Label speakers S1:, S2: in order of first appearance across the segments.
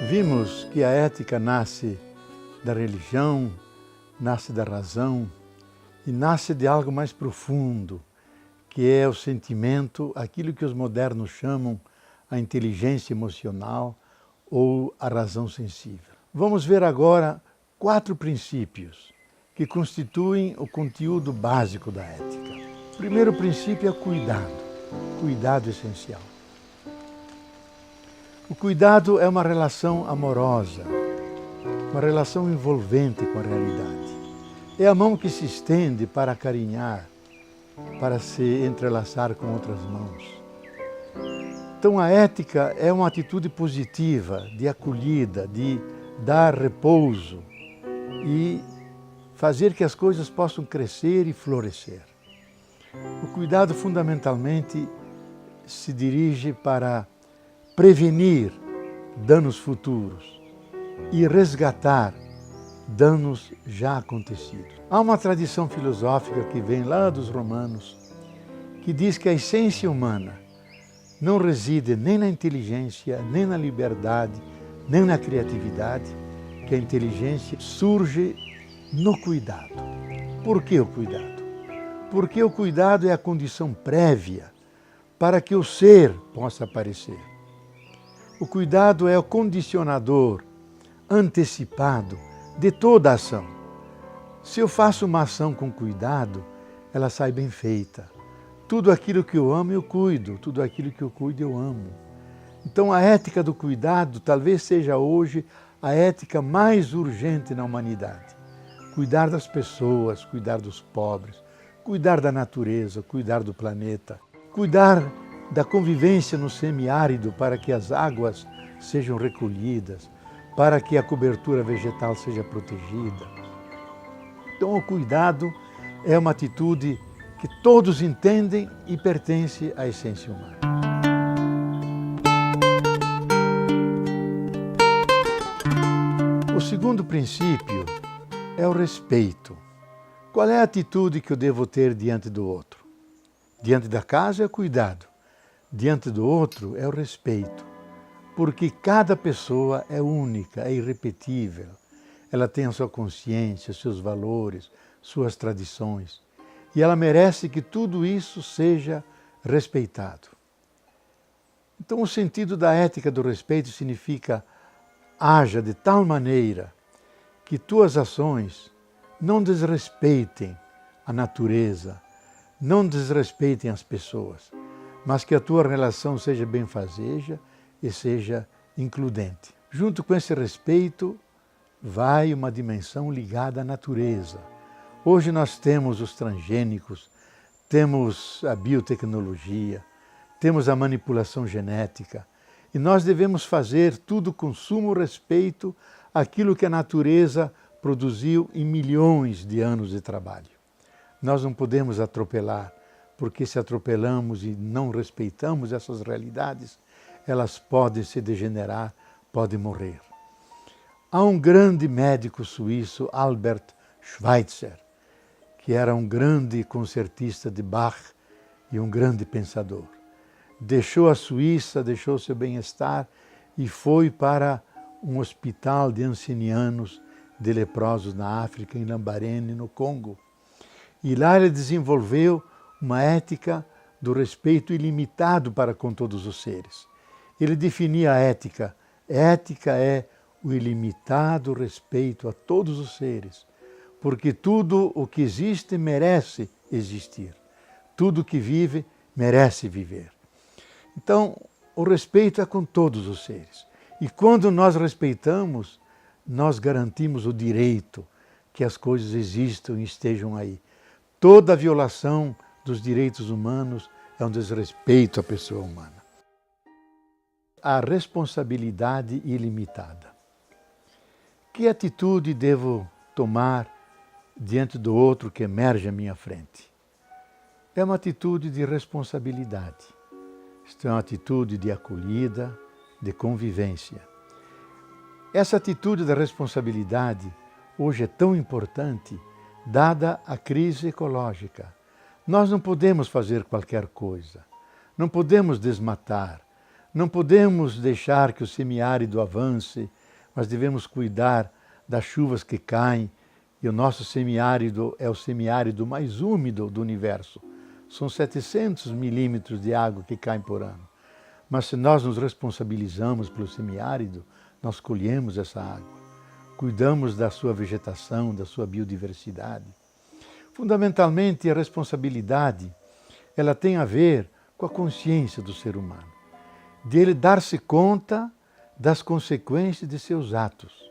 S1: Vimos que a ética nasce da religião, nasce da razão e nasce de algo mais profundo, que é o sentimento, aquilo que os modernos chamam a inteligência emocional ou a razão sensível. Vamos ver agora 4 princípios que constituem o conteúdo básico da ética. O primeiro princípio é cuidado essencial. O cuidado é uma relação amorosa, uma relação envolvente com a realidade. É a mão que se estende para acarinhar, para se entrelaçar com outras mãos. Então a ética é uma atitude positiva, de acolhida, de dar repouso e fazer que as coisas possam crescer e florescer. O cuidado fundamentalmente se dirige para prevenir danos futuros e resgatar danos já acontecidos. Há uma tradição filosófica que vem lá dos romanos, que diz que a essência humana não reside nem na inteligência, nem na liberdade, nem na criatividade, que a inteligência surge no cuidado. Por que o cuidado? Porque o cuidado é a condição prévia para que o ser possa aparecer. O cuidado é o condicionador antecipado de toda a ação. Se eu faço uma ação com cuidado, ela sai bem feita. Tudo aquilo que eu amo, eu cuido. Tudo aquilo que eu cuido, eu amo. Então a ética do cuidado talvez seja hoje a ética mais urgente na humanidade. Cuidar das pessoas, cuidar dos pobres, cuidar da natureza, cuidar do planeta, cuidar da convivência no semiárido para que as águas sejam recolhidas, para que a cobertura vegetal seja protegida. Então o cuidado é uma atitude que todos entendem e pertence à essência humana. O segundo princípio é o respeito. Qual é a atitude que eu devo ter diante do outro? Diante da casa é o cuidado. Diante do outro é o respeito, porque cada pessoa é única, é irrepetível. Ela tem a sua consciência, seus valores, suas tradições. E ela merece que tudo isso seja respeitado. Então o sentido da ética do respeito significa haja de tal maneira que tuas ações não desrespeitem a natureza, não desrespeitem as pessoas, mas que a tua relação seja benfazeja e seja includente. Junto com esse respeito, vai uma dimensão ligada à natureza. Hoje nós temos os transgênicos, temos a biotecnologia, temos a manipulação genética, e nós devemos fazer tudo com sumo respeito àquilo que a natureza produziu em milhões de anos de trabalho. Nós não podemos atropelar, porque se atropelamos e não respeitamos essas realidades, elas podem se degenerar, podem morrer. Há um grande médico suíço, Albert Schweitzer, que era um grande concertista de Bach e um grande pensador. Deixou a Suíça, deixou seu bem-estar e foi para um hospital de ancianos, de leprosos na África, em Lambarene, no Congo. E lá ele desenvolveu uma ética do respeito ilimitado para com todos os seres. Ele definia a ética. Ética é o ilimitado respeito a todos os seres, porque tudo o que existe merece existir. Tudo que vive merece viver. Então, o respeito é com todos os seres. E quando nós respeitamos, nós garantimos o direito que as coisas existam e estejam aí. Toda violação dos direitos humanos é um desrespeito à pessoa humana. A responsabilidade ilimitada. Que atitude devo tomar diante do outro que emerge à minha frente? É uma atitude de responsabilidade. Isto é uma atitude de acolhida, de convivência. Essa atitude da responsabilidade hoje é tão importante, dada a crise ecológica. Nós não podemos fazer qualquer coisa, não podemos desmatar, Não podemos deixar que o semiárido avance, mas devemos cuidar das chuvas que caem, e o nosso semiárido é o semiárido mais úmido do universo. São 700 milímetros de água que caem por ano. Mas se nós nos responsabilizamos pelo semiárido, nós colhemos essa água. Cuidamos da sua vegetação, da sua biodiversidade. Fundamentalmente, a responsabilidade, ela tem a ver com a consciência do ser humano, dele dar-se conta das consequências de seus atos.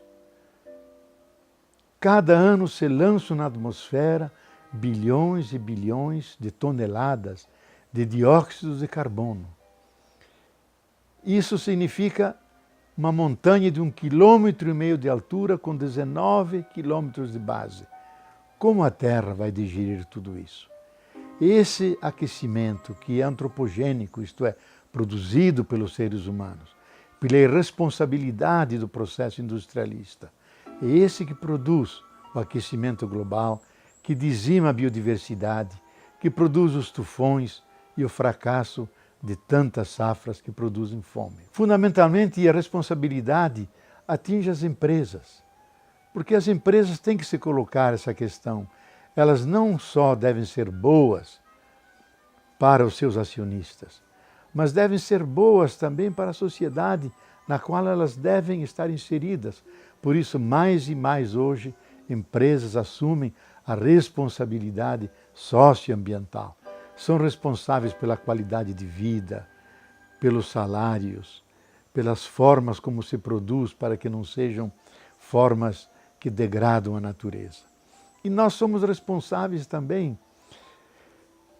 S1: Cada ano se lançam na atmosfera bilhões e bilhões de toneladas de dióxido de carbono. Isso significa uma montanha de 1,5 km de altura com 19 quilômetros de base. Como a Terra vai digerir tudo isso? Esse aquecimento que é antropogênico, isto é, produzido pelos seres humanos, pela irresponsabilidade do processo industrialista, é esse que produz o aquecimento global, que dizima a biodiversidade, que produz os tufões e o fracasso de tantas safras que produzem fome. Fundamentalmente, a responsabilidade atinge as empresas, porque as empresas têm que se colocar essa questão. Elas não só devem ser boas para os seus acionistas, mas devem ser boas também para a sociedade na qual elas devem estar inseridas. Por isso, mais e mais hoje, empresas assumem a responsabilidade socioambiental. São responsáveis pela qualidade de vida, pelos salários, pelas formas como se produz, para que não sejam formas que degradam a natureza. E nós somos responsáveis também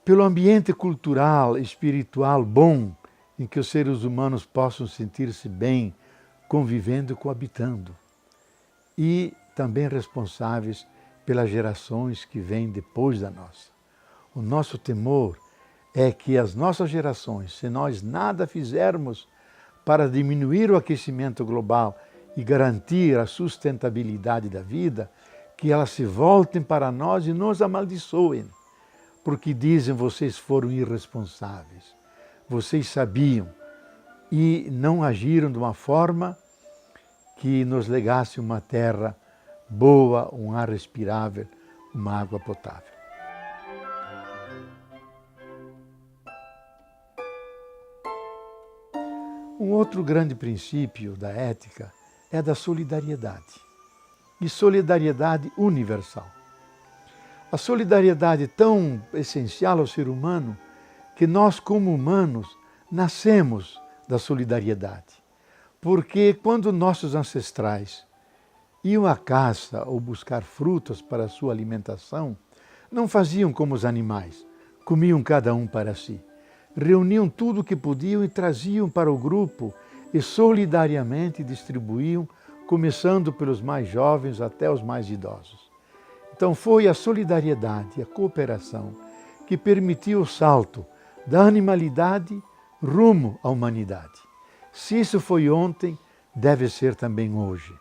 S1: pelo ambiente cultural, espiritual bom, em que os seres humanos possam sentir-se bem, convivendo e coabitando. E também responsáveis pelas gerações que vêm depois da nossa. O nosso temor é que as nossas gerações, se nós nada fizermos para diminuir o aquecimento global e garantir a sustentabilidade da vida, que elas se voltem para nós e nos amaldiçoem, porque dizem: vocês foram irresponsáveis, vocês sabiam e não agiram de uma forma que nos legasse uma terra boa, um ar respirável, uma água potável. Um outro grande princípio da ética é da solidariedade, e solidariedade universal. A solidariedade é tão essencial ao ser humano que nós, como humanos, nascemos da solidariedade. Porque quando nossos ancestrais iam à caça ou buscar frutas para a sua alimentação, não faziam como os animais, comiam cada um para si. Reuniam tudo o que podiam e traziam para o grupo e solidariamente distribuíam, começando pelos mais jovens até os mais idosos. Então foi a solidariedade, a cooperação, que permitiu o salto da animalidade rumo à humanidade. Se isso foi ontem, deve ser também hoje.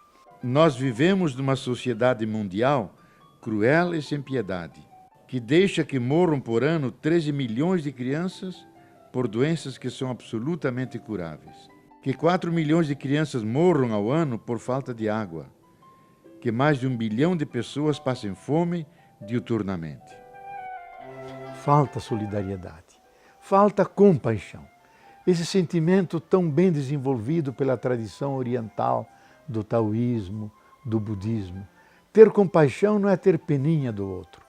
S1: Nós vivemos numa sociedade mundial cruel e sem piedade, que deixa que morram por ano 13 milhões de crianças por doenças que são absolutamente curáveis. Que 4 milhões de crianças morram ao ano por falta de água. Que mais de 1 bilhão de pessoas passem fome diuturnamente. Falta solidariedade, falta compaixão. Esse sentimento tão bem desenvolvido pela tradição oriental do taoísmo, do budismo. Ter compaixão não é ter peninha do outro,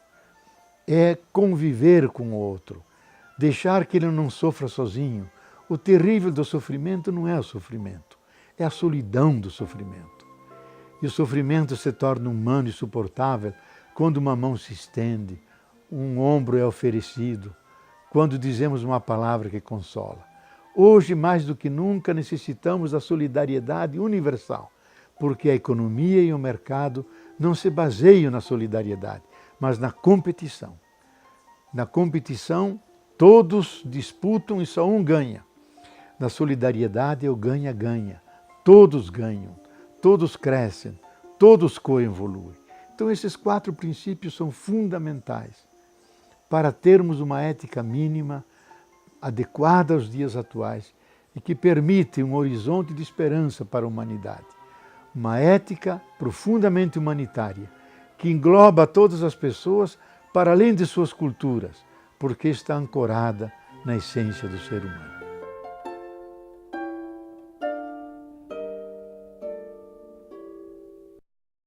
S1: é conviver com o outro, deixar que ele não sofra sozinho. O terrível do sofrimento não é o sofrimento, é a solidão do sofrimento. E o sofrimento se torna humano e suportável quando uma mão se estende, um ombro é oferecido, quando dizemos uma palavra que consola. Hoje, mais do que nunca, necessitamos da solidariedade universal, porque a economia e o mercado não se baseiam na solidariedade, mas na competição. Na competição, todos disputam e só um ganha. Na solidariedade é o ganha-ganha. Todos ganham, todos crescem, todos coevoluem. Então esses 4 princípios são fundamentais para termos uma ética mínima adequada aos dias atuais e que permite um horizonte de esperança para a humanidade. Uma ética profundamente humanitária, que engloba todas as pessoas para além de suas culturas, porque está ancorada na essência do ser humano.